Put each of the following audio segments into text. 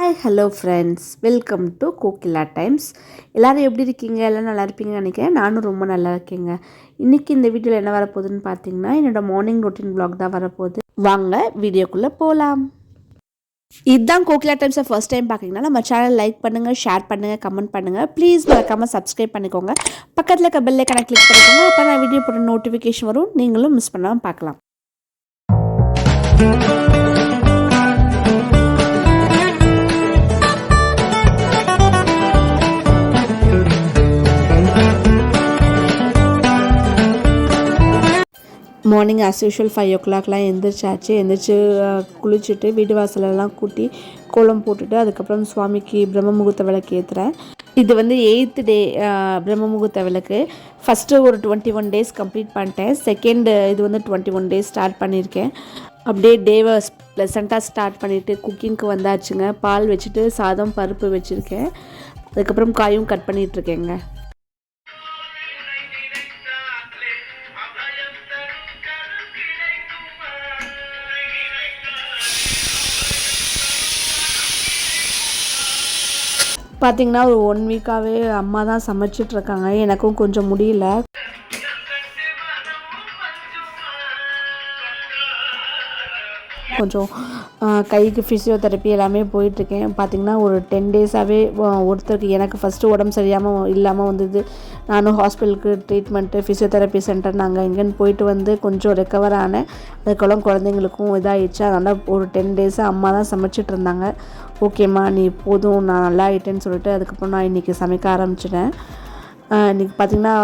Hi hello friends, welcome to Kokila times. எல்லோரும் எப்படி இருக்கீங்க? எல்லாம் நல்லா இருப்பீங்கன்னு நினைக்கிறேன். நானும் ரொம்ப நல்லா இருக்கேங்க. இன்றைக்கி இந்த வீடியோவில் என்ன வரப்போகுதுன்னு பார்த்தீங்கன்னா, என்னோடய மார்னிங் ரொட்டீன் vlog தான் வரப்போகுது. வாங்க வீடியோக்குள்ளே போகலாம். இதுதான் கோகிலா டைம்ஸை ஃபர்ஸ்ட் டைம் பார்க்குறீங்கன்னா நம்ம சேனல் லைக் பண்ணுங்கள், ஷேர் பண்ணுங்கள், கமெண்ட் பண்ணுங்கள். ப்ளீஸ் மறக்காமல் சப்ஸ்கிரைப் பண்ணிக்கோங்க. பக்கத்தில் இருக்க பெல் ஐகானை கிளிக் பண்ணிக்கோங்க. அப்போ நான் வீடியோ போட்ட நோட்டிஃபிகேஷன் வரும், நீங்களும் மிஸ் பண்ணாமல் பார்க்கலாம். மார்னிங் ஆஸ் யூஷுவல் 5 o'clock எந்திரிச்சு குளிச்சுட்டு வீடு வாசலெல்லாம் கூட்டி கோலம் போட்டுட்டு அதுக்கப்புறம் சுவாமிக்கு பிரம்ம முகூர்த்த விளக்கு ஏற்றுறேன். இது வந்து 8th டே பிரம்ம முகூர்த்த விளக்கு. ஃபஸ்ட்டு ஒரு 21 days கம்ப்ளீட் பண்ணிட்டேன். செகண்ட் இது வந்து 21 days ஸ்டார்ட் பண்ணியிருக்கேன். அப்படியே டேவை ப்ளசண்ட்டாக ஸ்டார்ட் பண்ணிவிட்டு குக்கிங்க்கு வந்தாச்சுங்க. பால் வச்சுட்டு சாதம் பருப்பு வச்சுருக்கேன். அதுக்கப்புறம் காயும் கட் பண்ணிகிட்ருக்கேங்க. பார்த்திங்கன்னா ஒரு 1 வீக்காகவே அம்மா தான் சமைச்சிட்ருக்காங்க. எனக்கும் கொஞ்சம் முடியல. கொஞ்சம் கைக்கு ஃபிசியோதெரப்பி எல்லாமே போயிட்டுருக்கேன். பார்த்திங்கன்னா ஒரு 10 days-ஆகவே ஒருத்தருக்கு எனக்கு ஃபஸ்ட்டு உடம்பு இல்லாமல் வந்தது. நானும் ஹாஸ்பிட்டலுக்கு ட்ரீட்மெண்ட்டு ஃபிசியோதெரப்பி சென்டர் நாங்கள் எங்கேன்னு போயிட்டு வந்து கொஞ்சம் ரெக்கவர் ஆனேன். அதுக்கெல்லாம் குழந்தைங்களுக்கும் இதாகிடுச்சு. அதனால் ஒரு 10 days-ஆக அம்மா தான் சமைச்சிட்டு இருந்தாங்க. ஓகேம்மா நீ போதும், நான் நல்லா ஆகிட்டேன்னு சொல்லிட்டு அதுக்கப்புறம் நான் இன்றைக்கி சமைக்க ஆரம்பிச்சிட்டேன். இன்றைக்கி பார்த்திங்கன்னா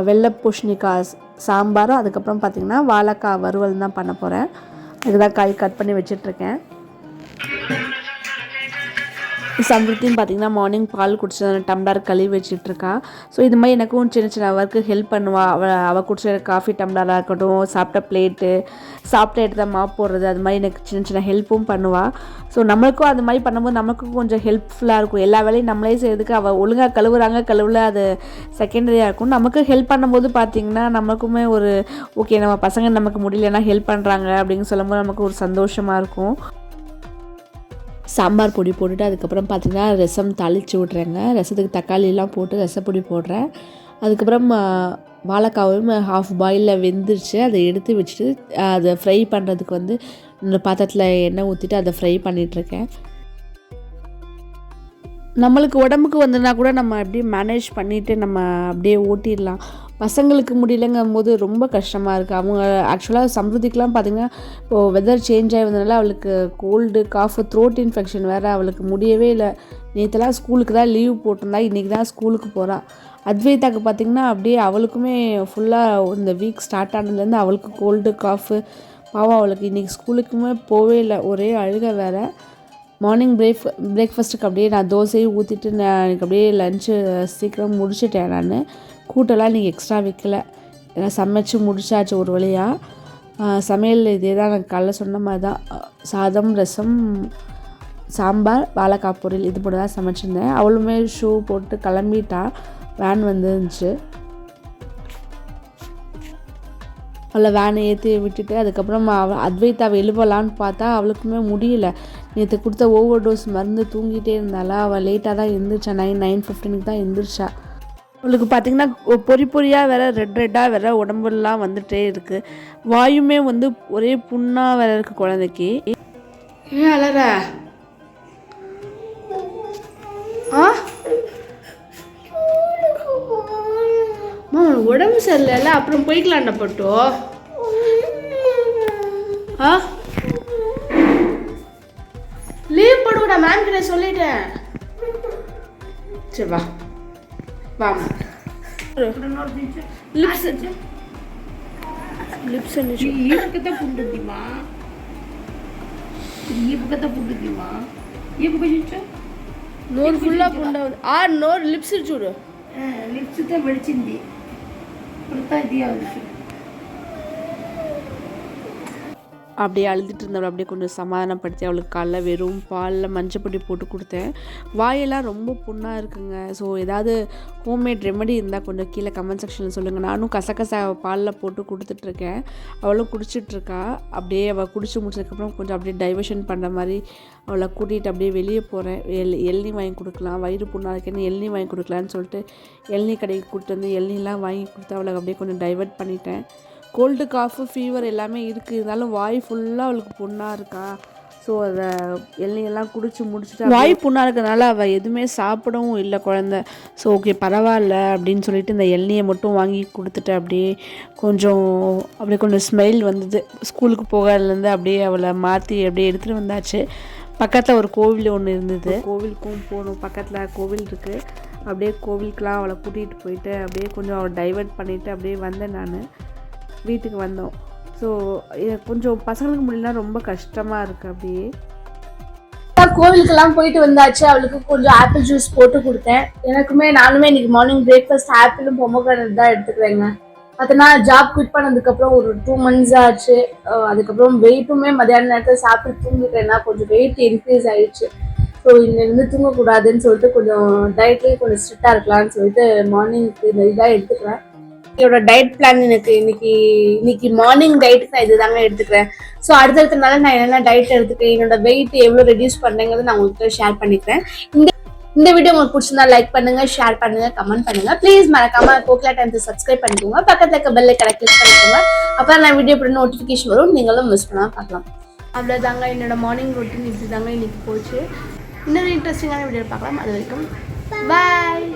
வெள்ளை பூசணிக்காய் சாம்பாரும் அதுக்கப்புறம் பார்த்திங்கன்னா வாழைக்காய் வறுவல் தான் பண்ண போகிறேன். இதுதான் காய் கட் பண்ணி வச்சிட்ருக்கேன். சம்ருத்தின்னு பார்த்திங்கன்னா மார்னிங் பால் குடிச்சு டம்ளர் கழுவி வச்சிட்ருக்கா. ஸோ இது மாதிரி எனக்கும் சின்ன சின்ன ஒர்க்கு ஹெல்ப் பண்ணுவாள். அவள் குடிச்ச காஃபி டம்ளராக இருக்கட்டும், சாப்பிட்ட பிளேட்டு, சாப்பிட்ட இடத்த மாப் போடுறது, அது மாதிரி எனக்கு சின்ன சின்ன ஹெல்ப்பும் பண்ணுவாள். ஸோ நம்மளுக்கும் அது மாதிரி பண்ணும்போது நமக்கும் கொஞ்சம் ஹெல்ப்ஃபுல்லாக இருக்கும். எல்லா வேலையும் நம்மளே செய்யறதுக்கு அவள் ஒழுங்காக கழுவுல அது செகண்டரியாக இருக்கும். நமக்கு ஹெல்ப் பண்ணும்போது பார்த்திங்கன்னா நமக்குமே ஒரு ஓகே, நம்ம பசங்க நமக்கு முடியலன்னா ஹெல்ப் பண்ணுறாங்க அப்படின்னு சொல்லும்போது நமக்கு ஒரு சந்தோஷமாக இருக்கும். சாம்பார் பொடி போட்டுட்டு அதுக்கப்புறம் பார்த்திங்கன்னா ரசம் தாளித்து விட்றேங்க. ரசத்துக்கு தக்காளிலாம் போட்டு ரசப்பொடி போடுறேன். அதுக்கப்புறம் வாழைக்காவும் ஹாஃப் பாயிலில் வெந்துருச்சு. அதை எடுத்து வச்சுட்டு அதை ஃப்ரை பண்ணுறதுக்கு வந்து இந்த பாத்திரத்தில் எண்ணெய் ஊற்றிட்டு அதை ஃப்ரை பண்ணிகிட்ருக்கேன். நம்மளுக்கு உடம்புக்கு வந்துன்னா கூட நம்ம அப்படியே மேனேஜ் பண்ணிவிட்டு நம்ம அப்படியே ஓட்டிடலாம். பசங்களுக்கு முடியலங்கும் போது ரொம்ப கஷ்டமாக இருக்குது. அவங்க ஆக்சுவலாக சம்ருதிக்கெலாம் பார்த்திங்கன்னா இப்போது வெதர் சேஞ்ச் ஆகி வந்ததுனால அவளுக்கு கோல்டு காஃபு த்ரோட் இன்ஃபெக்ஷன் வேறு அவளுக்கு முடியவே இல்லை. நேற்றுலாம் ஸ்கூலுக்கு தான் லீவ் போட்டிருந்தா, இன்றைக்கி தான் ஸ்கூலுக்கு போகிறாள். அத்வைதாக்கு பார்த்திங்கன்னா அப்படியே அவளுக்குமே ஃபுல்லாக இந்த வீக் ஸ்டார்ட் ஆனதுலேருந்து அவளுக்கு கோல்டு காஃபு. பாவம் அவளுக்கு இன்றைக்கி ஸ்கூலுக்குமே போவே இல்லை, ஒரே அழுகை வேறு. மார்னிங் பிரேக்ஃபாஸ்ட்டுக்கு அப்படியே நான் தோசையும் ஊற்றிட்டு எனக்கு அப்படியே லஞ்சு சீக்கிரம் முடிச்சுட்டேன். நான் கூட்டெல்லாம் இன்றைக்கி எக்ஸ்ட்ரா வைக்கலை, ஏன்னா சமைச்சு முடிச்சாச்சு ஒரு வழியாக. சமையல் இதே தான் எனக்கு காலைல சொன்ன மாதிரி தான். சாதம், ரசம், சாம்பார், வாழைக்காய் பொரியல் இது போட்டு தான் சமைச்சிருந்தேன். அவளுமே ஷூ போட்டு கிளம்பிட்டா. வேன் வந்துருந்துச்சு. அவளை வேனை ஏற்றி விட்டுட்டு அதுக்கப்புறம் அத்வைத்தாவை எழுப்பலான்னு பார்த்தா அவளுக்குமே முடியல. நேற்று கொடுத்த ஓவர் டோஸ் மருந்து தூங்கிட்டே இருந்தாளா. அவள் லேட்டாக தான் எழுந்திரிச்சா. 9:15 தான் எழுந்திரிச்சா. அவளுக்கு பார்த்திங்கன்னா பொறியாக வேறு ரெட்டாக வேறு உடம்புலாம் வந்துகிட்டே இருக்குது. வாயுமே வந்து ஒரே புண்ணாக வேறு இருக்குது குழந்தைக்கு. ஏன் அலற? உடம்பு சரியில்லை, அப்புறம் போய்க்கலாண்ட பட்டோ. லீவ் போடுவிடா, மேம் கிட்ட சொல்லிட்டேன். சரி வா வா. నోరు ఫుల్లా పుండ ఆ నోరు లిప్స్ చూడు. లిప్స్ తో వెడిచింది. அப்படியே அழுதுட்டு இருந்தவளை அப்படியே கொஞ்சம் சமாதானப்படுத்தி அவளுக்கு காலைல வெறும் பாலில் மஞ்சப்பொடி போட்டு கொடுத்தேன். வாயெல்லாம் ரொம்ப புண்ணாக இருக்குங்க. ஸோ ஏதாவது ஹோம்மேட் ரெமெடி இருந்தால் கொஞ்சம் கீழே கமெண்ட் செக்ஷனில் சொல்லுங்கள். நானும் கசகசா பாலில் போட்டு கொடுத்துட்ருக்கேன். அவளும் குடிச்சிட்ருக்கா. அப்படியே அவள் குடிச்சு முடிச்சதுக்கப்புறம் கொஞ்சம் அப்படியே டைவர்ஷன் பண்ணுற மாதிரி அவளை கூட்டிகிட்டு அப்படியே வெளியே போகிறேன். எள்நி வாங்கி கொடுக்கலாம், வயிறு புண்ணாக இருக்குன்னு எள்நி வாங்கி கொடுக்கலான்னு சொல்லிட்டு எள்நி கடைக்கு கூப்பிட்டு வந்து எள்நிலாம் வாங்கி கொடுத்து அவளை அப்படியே கொஞ்சம் டைவர்ட் பண்ணிட்டேன். கோல்டு காஃபு ஃபீவர் எல்லாமே இருக்குது, இருந்தாலும் வாய் ஃபுல்லாக அவளுக்கு புண்ணாக இருக்கா. ஸோ அதை எண்ணெயெல்லாம் குடிச்சு முடிச்சுட்டு வாய் புண்ணாக இருக்கிறதுனால அவள் எதுவுமே சாப்பிடவும் இல்லை குழந்த. ஸோ ஓகே பரவாயில்ல அப்படின்னு சொல்லிட்டு இந்த எண்ணெயை மட்டும் வாங்கி கொடுத்துட்டு அப்படியே கொஞ்சம் ஸ்மெல் வந்தது. ஸ்கூலுக்கு போகிறதுலேருந்து அப்படியே அவளை மாற்றி அப்படியே எடுத்துகிட்டு வந்தாச்சு. பக்கத்தில் ஒரு கோவில் ஒன்று இருந்தது, கோவிலுக்கும் போகணும். பக்கத்தில் கோவில் இருக்குது. அப்படியே கோவிலுக்கெலாம் அவளை கூட்டிகிட்டு போயிட்டு அப்படியே கொஞ்சம் அவளை டைவர்ட் பண்ணிவிட்டு அப்படியே வந்தேன். நான் வீட்டுக்கு வந்தோம். ஸோ கொஞ்சம் பசங்களுக்கு முடியலாம் ரொம்ப கஷ்டமாக இருக்குது. அப்படியே கோவிலுக்கெல்லாம் போயிட்டு வந்தாச்சு. அவளுக்கு கொஞ்சம் ஆப்பிள் ஜூஸ் போட்டு கொடுத்தேன். நானுமே இன்னைக்கு மார்னிங் பிரேக்ஃபாஸ்ட் ஆப்பிளும் பொமோகிரானேட் தான் எடுத்துக்கிறேங்க. பார்த்தோன்னா ஜாப் குவிட் பண்ணதுக்கப்புறம் ஒரு 2 months ஆச்சு. அதுக்கப்புறம் வெயிட்டுமே மத்தியான நேரத்தில் சாப்பிட்டு தூங்கிட்டேன்னா கொஞ்சம் வெயிட் இன்க்ரீஸ் ஆயிடுச்சு. ஸோ இருந்து தூங்கக்கூடாதுன்னு சொல்லிட்டு கொஞ்சம் டயட்லேயே கொஞ்சம் ஸ்ட்ரிக்டாக இருக்கலாம்னு சொல்லிட்டு மார்னிங்க்கு இந்த இதாக எடுத்துக்கிறேன். என்னோட டயட் பிளான் எனக்கு இன்னைக்கு மார்னிங் டயட்டுக்கு நான் இது தாங்க எடுத்துக்கிறேன். ஸோ அடுத்தடுத்தனால நான் என்னென்ன டயட் எடுத்துக்கிறேன், என்னோட வெயிட் எவ்வளோ ரெடியூஸ் பண்ணுறேங்கிறத நான் உங்களுக்கு ஷேர் பண்ணிக்கிறேன். இந்த வீடியோ உங்களுக்கு பிடிச்சிருந்தா லைக் பண்ணுங்க, ஷேர் பண்ணுங்க, கமெண்ட் பண்ணுங்க. ப்ளீஸ் மறக்காம கோகிலா டைம்ஸ் சப்ஸ்கிரைப் பண்ணிக்கோங்க. பக்கத்துல இருக்க பெல் ஐகானை கிளிக் பண்ணிக்கோங்க. அப்போ நான் வீடியோ போட நோட்டிஃபிகேஷன் வரும், நீங்களும் மிஸ் பண்ணாம பார்க்கலாம். அவ்வளோதாங்க என்னோட மார்னிங் ரொட்டீன் இப்படி தாங்க இன்னைக்கு போச்சு. இன்னொரு இன்ட்ரெஸ்டிங்கான வீடியோ பார்க்கலாம். அது வரைக்கும் பாய்.